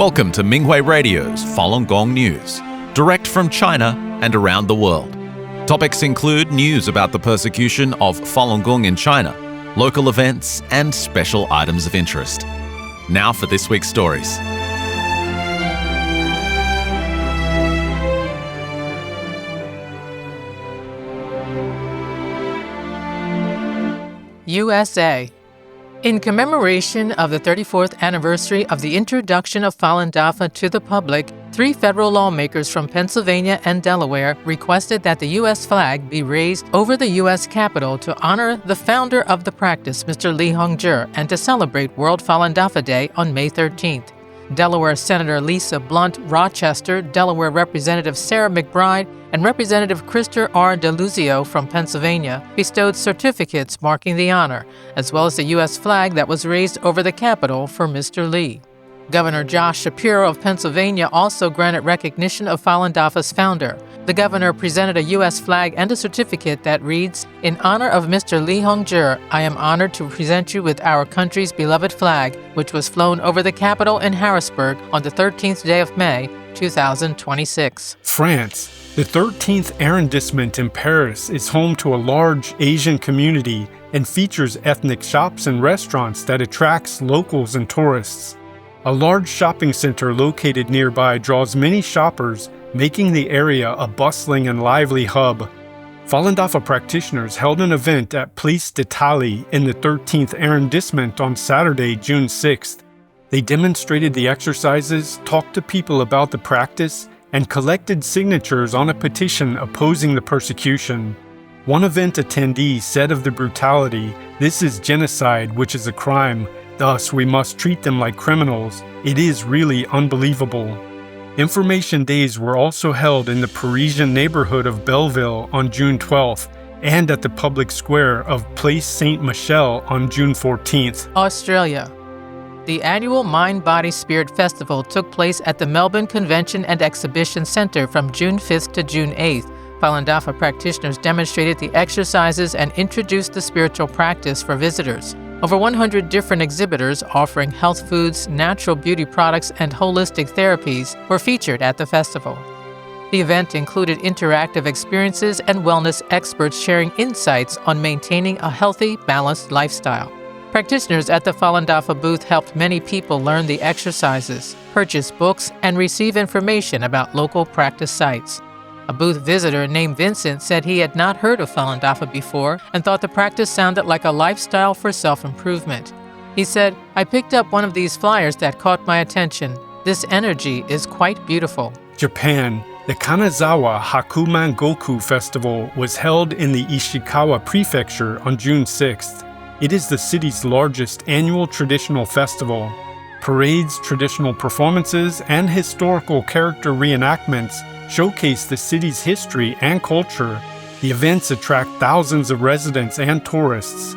Welcome to Minghui Radio's Falun Gong News, direct from China and around the world. Topics include news about the persecution of Falun Gong in China, local events, and special items of interest. Now for this week's stories. USA. In commemoration of the 34th anniversary of the introduction of Falun Dafa to the public, 3 federal lawmakers from Pennsylvania and Delaware requested that the U.S. flag be raised over the U.S. Capitol to honor the founder of the practice, Mr. Li Hongzhi, and to celebrate World Falun Dafa Day on May 13th. Delaware Senator Lisa Blunt Rochester, Delaware Representative Sarah McBride, and Representative Krister R. DeLuzio from Pennsylvania bestowed certificates marking the honor, as well as the U.S. flag that was raised over the Capitol for Mr. Li. Governor Josh Shapiro of Pennsylvania also granted recognition of Falun Dafa's founder. The governor presented a U.S. flag and a certificate that reads, "In honor of Mr. Li Hongzhi, I am honored to present you with our country's beloved flag, which was flown over the Capitol in Harrisburg on the 13th day of May, 2026. France. The 13th arrondissement in Paris is home to a large Asian community and features ethnic shops and restaurants that attracts locals and tourists. A large shopping center located nearby draws many shoppers, making the area a bustling and lively hub. Falun Dafa practitioners held an event at Place d'Italie in the 13th arrondissement on Saturday, June 6th. They demonstrated the exercises, talked to people about the practice, and collected signatures on a petition opposing the persecution. One event attendee said of the brutality, "This is genocide, which is a crime. Thus, we must treat them like criminals. It is really unbelievable." Information days were also held in the Parisian neighborhood of Belleville on June 12th and at the public square of Place Saint-Michel on June 14th. Australia. The annual Mind, Body, Spirit Festival took place at the Melbourne Convention and Exhibition Centre from June 5th to June 8th. Falun Dafa practitioners demonstrated the exercises and introduced the spiritual practice for visitors. Over 100 different exhibitors offering health foods, natural beauty products, and holistic therapies were featured at the festival. The event included interactive experiences and wellness experts sharing insights on maintaining a healthy, balanced lifestyle. Practitioners at the Falun Dafa booth helped many people learn the exercises, purchase books, and receive information about local practice sites. A booth visitor named Vincent said he had not heard of Falun Dafa before and thought the practice sounded like a lifestyle for self-improvement. He said, "I picked up one of these flyers that caught my attention. This energy is quite beautiful." Japan. The Kanazawa Hakuman Goku Festival was held in the Ishikawa Prefecture on June 6th. It is the city's largest annual traditional festival. Parades, traditional performances, and historical character reenactments showcase the city's history and culture. The events attract thousands of residents and tourists.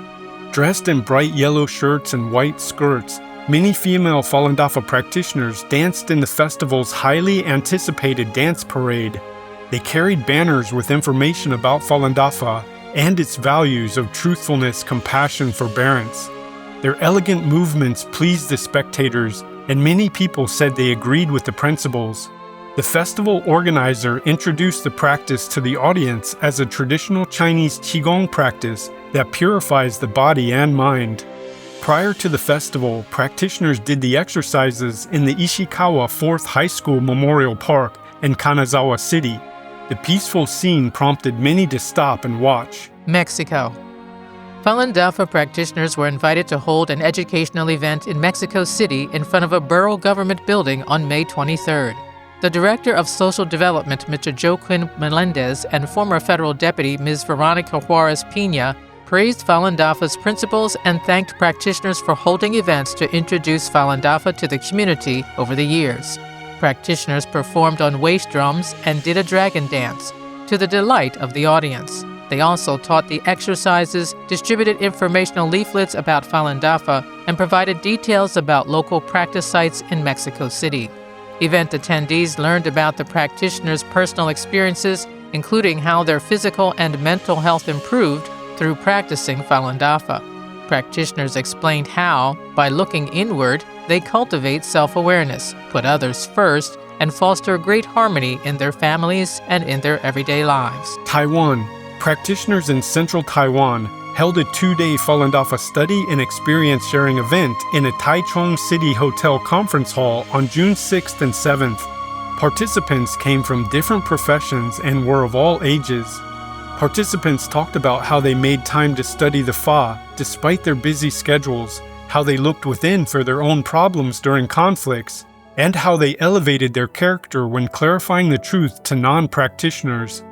Dressed in bright yellow shirts and white skirts, many female Falun Dafa practitioners danced in the festival's highly anticipated dance parade. They carried banners with information about Falun Dafa and its values of truthfulness, compassion, forbearance. Their elegant movements pleased the spectators, and many people said they agreed with the principles. The festival organizer introduced the practice to the audience as a traditional Chinese Qigong practice that purifies the body and mind. Prior to the festival, practitioners did the exercises in the Ishikawa 4th High School Memorial Park in Kanazawa City. The peaceful scene prompted many to stop and watch. Mexico. Falun Dafa practitioners were invited to hold an educational event in Mexico City in front of a borough government building on May 23rd. The Director of Social Development, Mr. Joaquin Melendez, and former federal deputy, Ms. Veronica Juarez Pina, praised Falun Dafa's principles and thanked practitioners for holding events to introduce Falun Dafa to the community over the years. Practitioners performed on waist drums and did a dragon dance, to the delight of the audience. They also taught the exercises, distributed informational leaflets about Falun Dafa, and provided details about local practice sites in Mexico City. Event attendees learned about the practitioners' personal experiences, including how their physical and mental health improved through practicing Falun Dafa. Practitioners explained how, by looking inward, they cultivate self-awareness, put others first, and foster great harmony in their families and in their everyday lives. Taiwan. Practitioners in central Taiwan held a 2-day Falun Dafa study and experience sharing event in a Taichung City Hotel conference hall on June 6th and 7th. Participants came from different professions and were of all ages. Participants talked about how they made time to study the Fa despite their busy schedules, how they looked within for their own problems during conflicts, and how they elevated their character when clarifying the truth to non-practitioners.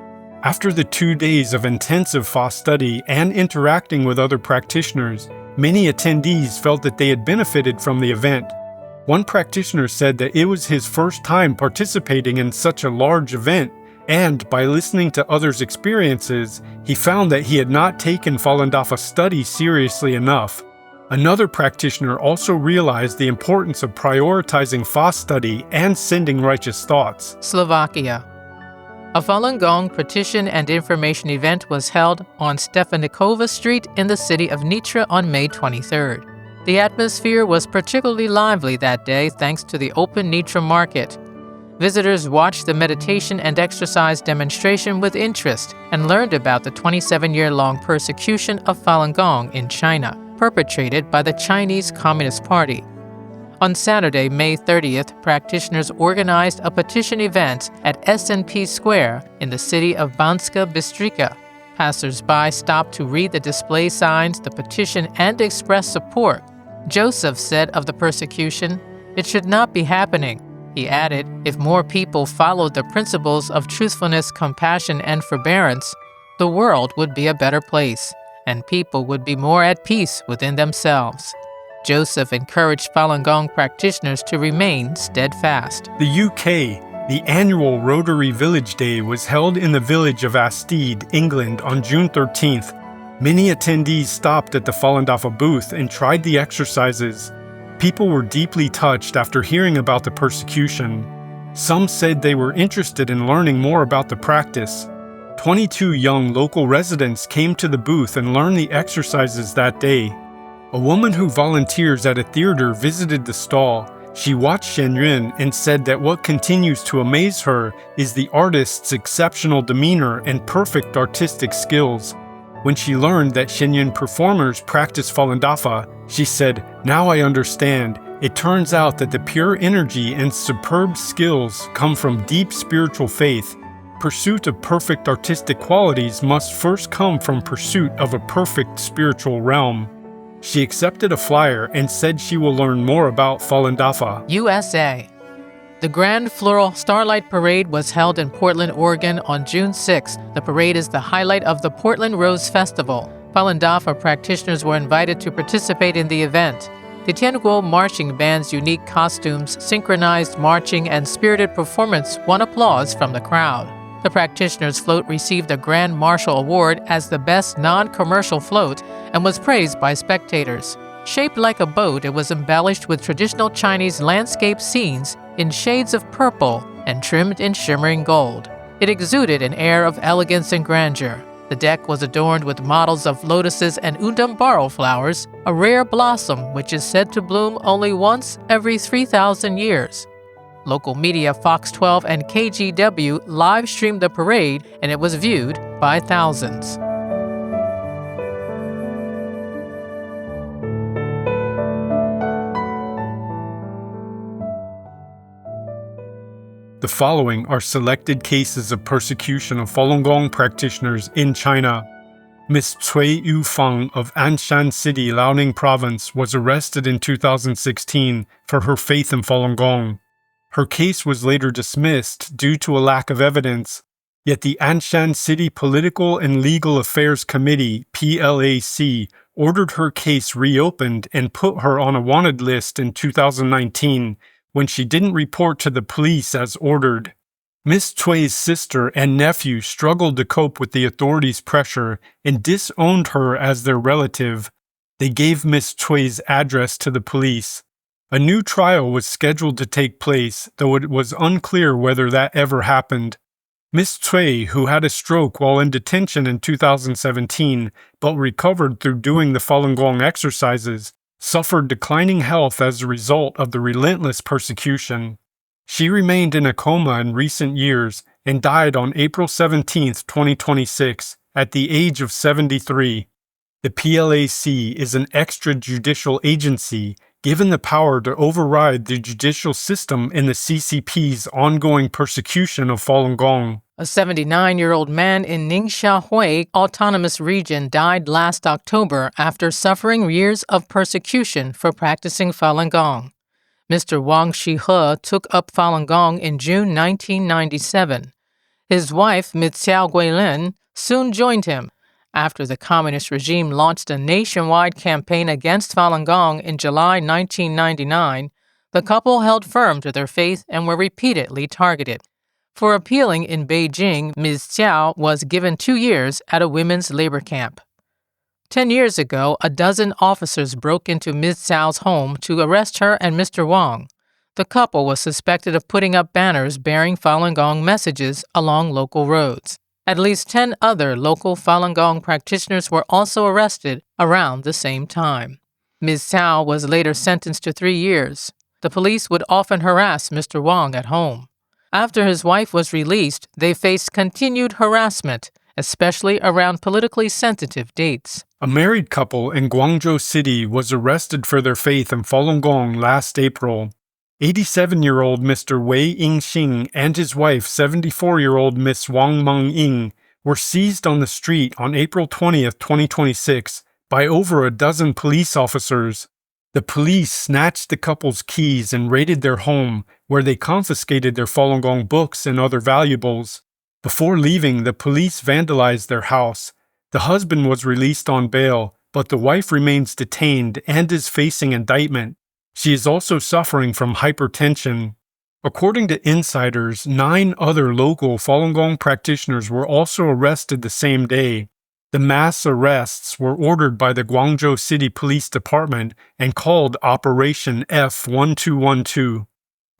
After the 2 days of intensive Fa study and interacting with other practitioners, many attendees felt that they had benefited from the event. One practitioner said that it was his first time participating in such a large event, and by listening to others' experiences, he found that he had not taken Falun Dafa study seriously enough. Another practitioner also realized the importance of prioritizing Fa study and sending righteous thoughts. Slovakia. A Falun Gong petition and information event was held on Stefanikova Street in the city of Nitra on May 23rd. The atmosphere was particularly lively that day thanks to the open Nitra market. Visitors watched the meditation and exercise demonstration with interest and learned about the 27-year-long persecution of Falun Gong in China, perpetrated by the Chinese Communist Party. On Saturday, May 30th, practitioners organized a petition event at SNP Square in the city of Banska Bystrica. Passers-by stopped to read the display signs, the petition, and express support. Joseph said of the persecution, "It should not be happening." He added, if more people followed the principles of truthfulness, compassion, and forbearance, the world would be a better place, and people would be more at peace within themselves. Joseph encouraged Falun Gong practitioners to remain steadfast. The UK. The annual Rotary Village Day was held in the village of Astede, England on June 13th. Many attendees stopped at the Falun Dafa booth and tried the exercises. People were deeply touched after hearing about the persecution. Some said they were interested in learning more about the practice. 22 young local residents came to the booth and learned the exercises that day. A woman who volunteers at a theater visited the stall. She watched Shen Yun and said that what continues to amaze her is the artist's exceptional demeanor and perfect artistic skills. When she learned that Shen Yun performers practice Falun Dafa, she said, "Now I understand. It turns out that the pure energy and superb skills come from deep spiritual faith. Pursuit of perfect artistic qualities must first come from pursuit of a perfect spiritual realm." She accepted a flyer and said she will learn more about Falun Dafa. USA. The Grand Floral Starlight Parade was held in Portland, Oregon on June 6th. The parade is the highlight of the Portland Rose Festival. Falun Dafa practitioners were invited to participate in the event. The Tianguo marching band's unique costumes, synchronized marching, and spirited performance won applause from the crowd. The practitioners' float received a Grand Marshal Award as the best non-commercial float and was praised by spectators. Shaped like a boat, it was embellished with traditional Chinese landscape scenes in shades of purple and trimmed in shimmering gold. It exuded an air of elegance and grandeur. The deck was adorned with models of lotuses and undambaro flowers, a rare blossom which is said to bloom only once every 3,000 years. Local media Fox 12 and KGW live-streamed the parade, and it was viewed by thousands. The following are selected cases of persecution of Falun Gong practitioners in China. Ms. Cui Yufang of Anshan City, Liaoning Province, was arrested in 2016 for her faith in Falun Gong. Her case was later dismissed due to a lack of evidence, yet the Anshan City Political and Legal Affairs Committee, PLAC, ordered her case reopened and put her on a wanted list in 2019 when she didn't report to the police as ordered. Ms. Cui's sister and nephew struggled to cope with the authorities' pressure and disowned her as their relative. They gave Ms. Cui's address to the police. A new trial was scheduled to take place, though it was unclear whether that ever happened. Ms. Cui, who had a stroke while in detention in 2017, but recovered through doing the Falun Gong exercises, suffered declining health as a result of the relentless persecution. She remained in a coma in recent years and died on April 17, 2026, at the age of 73. The PLAC is an extrajudicial agency given the power to override the judicial system in the CCP's ongoing persecution of Falun Gong. A 79-year-old man in Ningxia Autonomous Region died last October after suffering years of persecution for practicing Falun Gong. Mr. Wang Shihe took up Falun Gong in June 1997. His wife, Ms. Xiao Guilin, soon joined him. After the communist regime launched a nationwide campaign against Falun Gong in July 1999, the couple held firm to their faith and were repeatedly targeted. For appealing in Beijing, Ms. Xiao was given 2 years at a women's labor camp. 10 years ago, a dozen officers broke into Ms. Xiao's home to arrest her and Mr. Wang. The couple was suspected of putting up banners bearing Falun Gong messages along local roads. At least 10 other local Falun Gong practitioners were also arrested around the same time. Ms. Xiao was later sentenced to 3 years. The police would often harass Mr. Wang at home. After his wife was released, they faced continued harassment, especially around politically sensitive dates. A married couple in Guangzhou City was arrested for their faith in Falun Gong last April. 87-year-old Mr. Wei Yingxing and his wife, 74-year-old Miss Wang Mengying, were seized on the street on April 20, 2026, by over a dozen police officers. The police snatched the couple's keys and raided their home, where they confiscated their Falun Gong books and other valuables. Before leaving, the police vandalized their house. The husband was released on bail, but the wife remains detained and is facing indictment. She is also suffering from hypertension. According to insiders, 9 other local Falun Gong practitioners were also arrested the same day. The mass arrests were ordered by the Guangzhou City Police Department and called Operation F1212.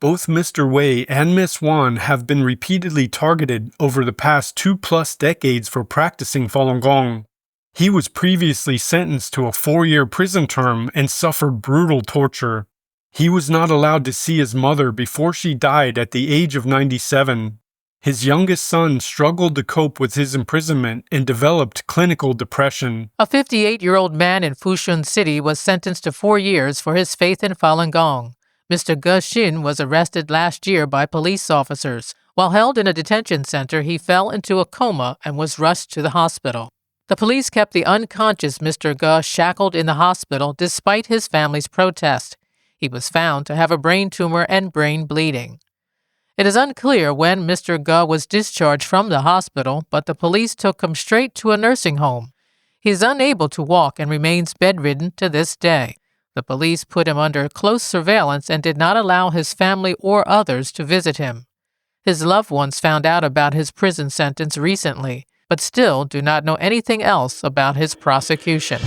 Both Mr. Wei and Miss Wan have been repeatedly targeted over the past 2+ decades for practicing Falun Gong. He was previously sentenced to a 4-year prison term and suffered brutal torture. He was not allowed to see his mother before she died at the age of 97. His youngest son struggled to cope with his imprisonment and developed clinical depression. A 58-year-old man in Fushun City was sentenced to 4 years for his faith in Falun Gong. Mr. Ge Xin was arrested last year by police officers. While held in a detention center, he fell into a coma and was rushed to the hospital. The police kept the unconscious Mr. Ge shackled in the hospital despite his family's protest. He was found to have a brain tumor and brain bleeding. It is unclear when Mr. Ge was discharged from the hospital, but the police took him straight to a nursing home. He is unable to walk and remains bedridden to this day. The police put him under close surveillance and did not allow his family or others to visit him. His loved ones found out about his prison sentence recently, but still do not know anything else about his prosecution.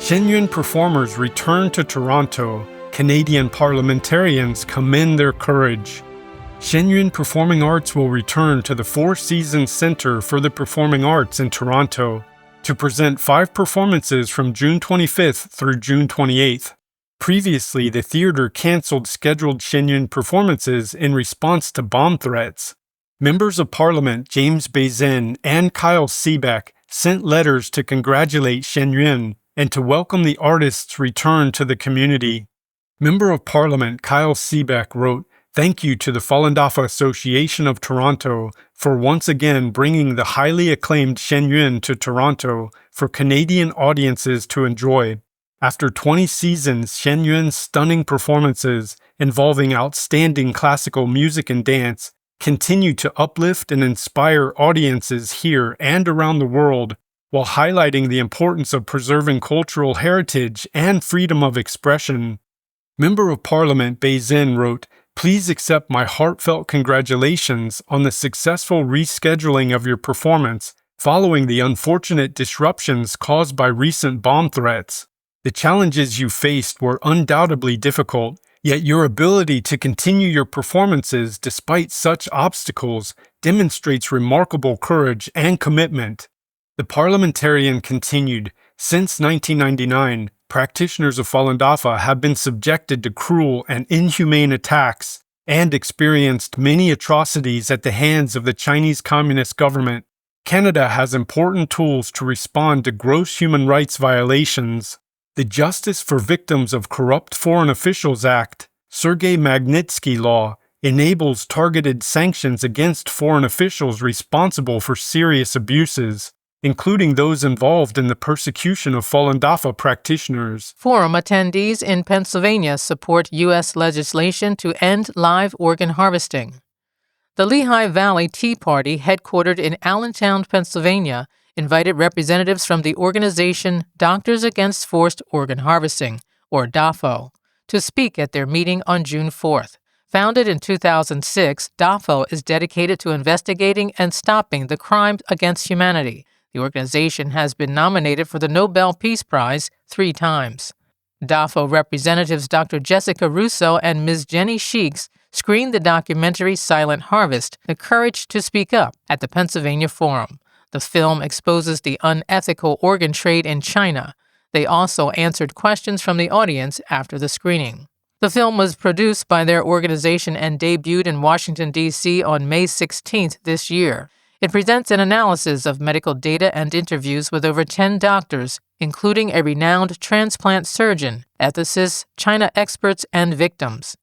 Shenyuan performers return to Toronto. Canadian parliamentarians commend their courage. Shenyuan Performing Arts will return to the Four Seasons Centre for the Performing Arts in Toronto to present 5 performances from June 25th through June 28th. Previously, the theater cancelled scheduled Shenyuan performances in response to bomb threats. Members of Parliament James Bazin and Kyle Seebeck sent letters to congratulate Shenyuan and to welcome the artist's return to the community. Member of Parliament Kyle Seebeck wrote, "Thank you to the Falun Dafa Association of Toronto for once again bringing the highly acclaimed Shenyuan to Toronto for Canadian audiences to enjoy. After 20 seasons, Shenyuan's stunning performances involving outstanding classical music and dance continue to uplift and inspire audiences here and around the world, while highlighting the importance of preserving cultural heritage and freedom of expression." Member of Parliament Bazin wrote, "Please accept my heartfelt congratulations on the successful rescheduling of your performance following the unfortunate disruptions caused by recent bomb threats. The challenges you faced were undoubtedly difficult, yet your ability to continue your performances despite such obstacles demonstrates remarkable courage and commitment. The parliamentarian continued, since 1999, practitioners of Falun Dafa have been subjected to cruel and inhumane attacks and experienced many atrocities at the hands of the Chinese Communist government. Canada has important tools to respond to gross human rights violations. The Justice for Victims of Corrupt Foreign Officials Act, Sergei Magnitsky Law, enables targeted sanctions against foreign officials responsible for serious abuses, including those involved in the persecution of Falun Dafa practitioners. Forum attendees in Pennsylvania support U.S. legislation to end live organ harvesting. The Lehigh Valley Tea Party, headquartered in Allentown, Pennsylvania, invited representatives from the organization Doctors Against Forced Organ Harvesting, or DAFO, to speak at their meeting on June 4th. Founded in 2006, DAFO is dedicated to investigating and stopping the crimes against humanity. The organization has been nominated for the Nobel Peace Prize 3 times. DAFO representatives Dr. Jessica Russo and Ms. Jenny Sheeks screened the documentary Silent Harvest, The Courage to Speak Up, at the Pennsylvania Forum. The film exposes the unethical organ trade in China. They also answered questions from the audience after the screening. The film was produced by their organization and debuted in Washington, D.C. on May 16th this year. It presents an analysis of medical data and interviews with over 10 doctors, including a renowned transplant surgeon, ethicists, China experts, and victims.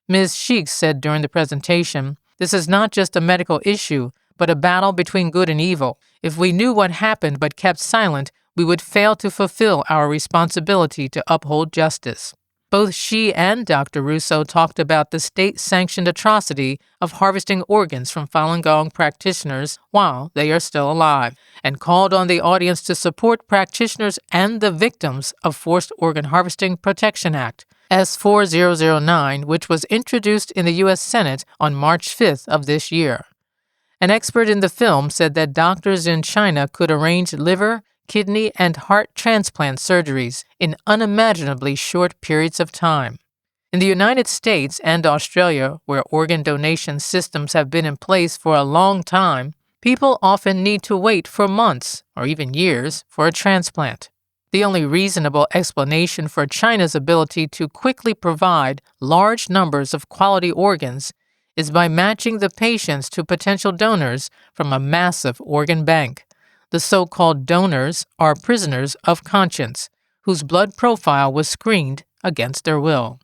Ms. Sheeks said during the presentation, "This is not just a medical issue, but a battle between good and evil. If we knew what happened but kept silent, we would fail to fulfill our responsibility to uphold justice." Both she and Dr. Russo talked about the state-sanctioned atrocity of harvesting organs from Falun Gong practitioners while they are still alive, and called on the audience to support practitioners and the victims of Forced Organ Harvesting Protection Act, S4009, which was introduced in the U.S. Senate on March 5th of this year. An expert in the film said that doctors in China could arrange liver, kidney, and heart transplant surgeries in unimaginably short periods of time. In the United States and Australia, where organ donation systems have been in place for a long time, people often need to wait for months or even years for a transplant. The only reasonable explanation for China's ability to quickly provide large numbers of quality organs is by matching the patients to potential donors from a massive organ bank. The so-called donors are prisoners of conscience, whose blood profile was screened against their will.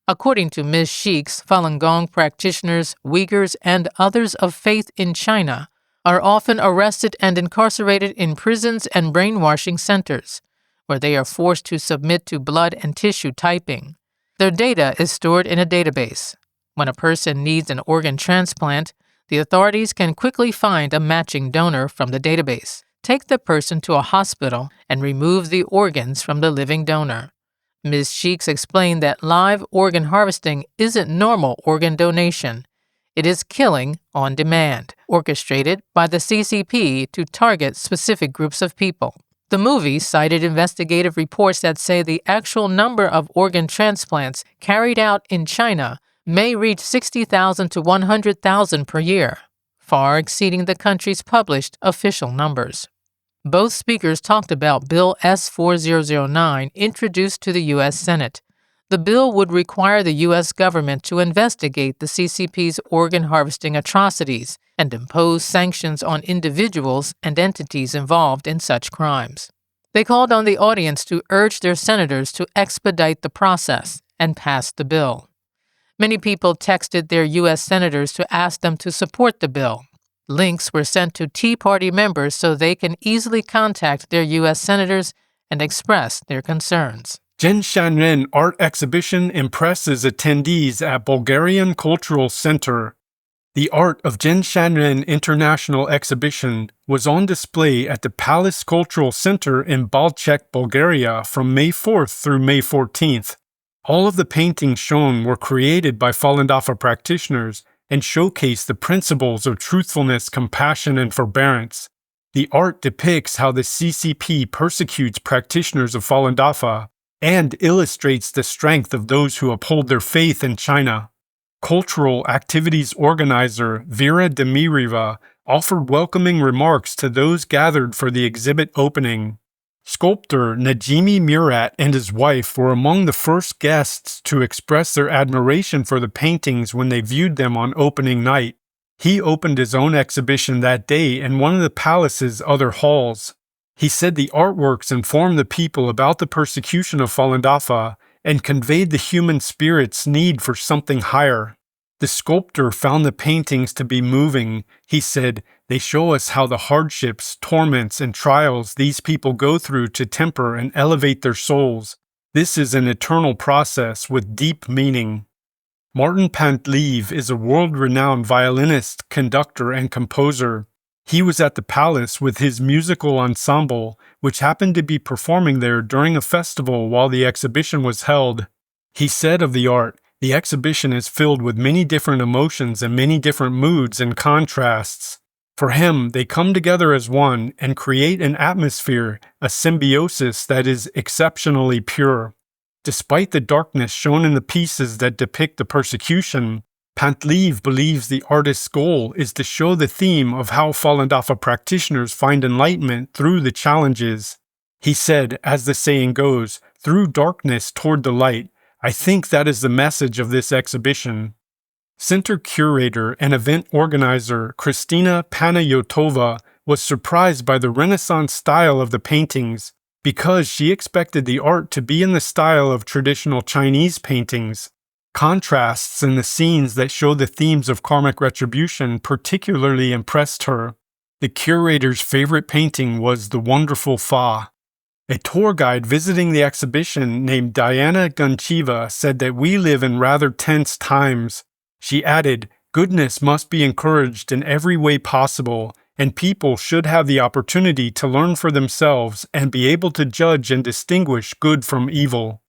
According to Ms. Sheeks, Falun Gong practitioners, Uyghurs, and others of faith in China are often arrested and incarcerated in prisons and brainwashing centers, where they are forced to submit to blood and tissue typing. Their data is stored in a database. When a person needs an organ transplant, the authorities can quickly find a matching donor from the database, take the person to a hospital, and remove the organs from the living donor. Ms. Sheeks explained that live organ harvesting isn't normal organ donation. It is killing on demand, orchestrated by the CCP to target specific groups of people. The movie cited investigative reports that say the actual number of organ transplants carried out in China may reach 60,000 to 100,000 per year, far exceeding the country's published official numbers. Both speakers talked about Bill S4009 introduced to the U.S. Senate. The bill would require the U.S. government to investigate the CCP's organ harvesting atrocities and impose sanctions on individuals and entities involved in such crimes. They called on the audience to urge their senators to expedite the process and pass the bill. Many people texted their U.S. senators to ask them to support the bill. Links were sent to Tea Party members so they can easily contact their U.S. senators and express their concerns. Zhenshanren Art Exhibition impresses attendees at Bulgarian Cultural Center. The art of Zhenshanren International Exhibition was on display at the Palace Cultural Center in Balchek, Bulgaria from May 4th through May 14th. All of the paintings shown were created by Falun Dafa practitioners and showcase the principles of truthfulness, compassion, and forbearance. The art depicts how the CCP persecutes practitioners of Falun Dafa, and illustrates the strength of those who uphold their faith in China. Cultural activities organizer Vera Demireva offered welcoming remarks to those gathered for the exhibit opening. Sculptor Najimi Murat and his wife were among the first guests to express their admiration for the paintings when they viewed them on opening night. He opened his own exhibition that day in one of the palace's other halls. He said the artworks informed the people about the persecution of Falun Dafa and conveyed the human spirit's need for something higher. The sculptor found the paintings to be moving. He said, "They show us how the hardships, torments, and trials these people go through to temper and elevate their souls. This is an eternal process with deep meaning." Martin Pantlev is a world-renowned violinist, conductor, and composer. He was at the palace with his musical ensemble, which happened to be performing there during a festival while the exhibition was held. He said of the art, "The exhibition is filled with many different emotions and many different moods and contrasts. For him, they come together as one and create an atmosphere, a symbiosis that is exceptionally pure." Despite the darkness shown in the pieces that depict the persecution, Pantlev believes the artist's goal is to show the theme of how Falun Dafa practitioners find enlightenment through the challenges. He said, as the saying goes, "Through darkness toward the light." I think that is the message of this exhibition. Center curator and event organizer Kristina Panayotova was surprised by the Renaissance style of the paintings because she expected the art to be in the style of traditional Chinese paintings. Contrasts in the scenes that show the themes of karmic retribution particularly impressed her. The curator's favorite painting was The Wonderful Fa. A tour guide visiting the exhibition named Diana Gunchiva said that we live in rather tense times. She added, "Goodness must be encouraged in every way possible, and people should have the opportunity to learn for themselves and be able to judge and distinguish good from evil."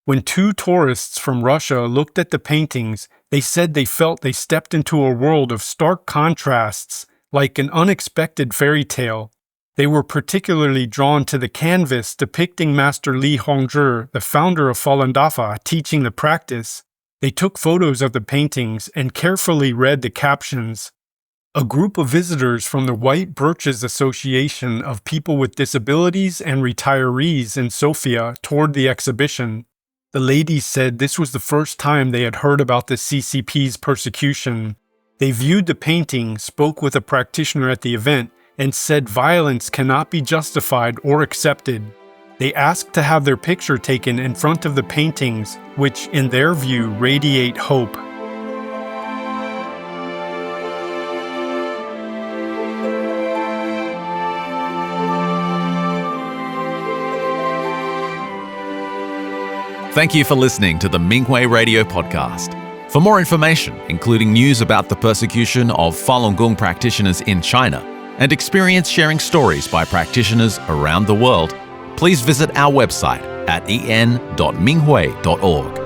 When two tourists from Russia looked at the paintings, they said they felt they stepped into a world of stark contrasts, like an unexpected fairy tale. They were particularly drawn to the canvas depicting Master Li Hongzhi, the founder of Falun Dafa, teaching the practice. They took photos of the paintings and carefully read the captions. A group of visitors from the White Birches Association of People with Disabilities and Retirees in Sofia toured the exhibition. The ladies said this was the first time they had heard about the CCP's persecution. They viewed the painting, spoke with a practitioner at the event, and said violence cannot be justified or accepted. They asked to have their picture taken in front of the paintings, which, in their view, radiate hope. Thank you for listening to the Minghui Radio Podcast. For more information, including news about the persecution of Falun Gong practitioners in China and experience sharing stories by practitioners around the world, please visit our website at en.minghui.org.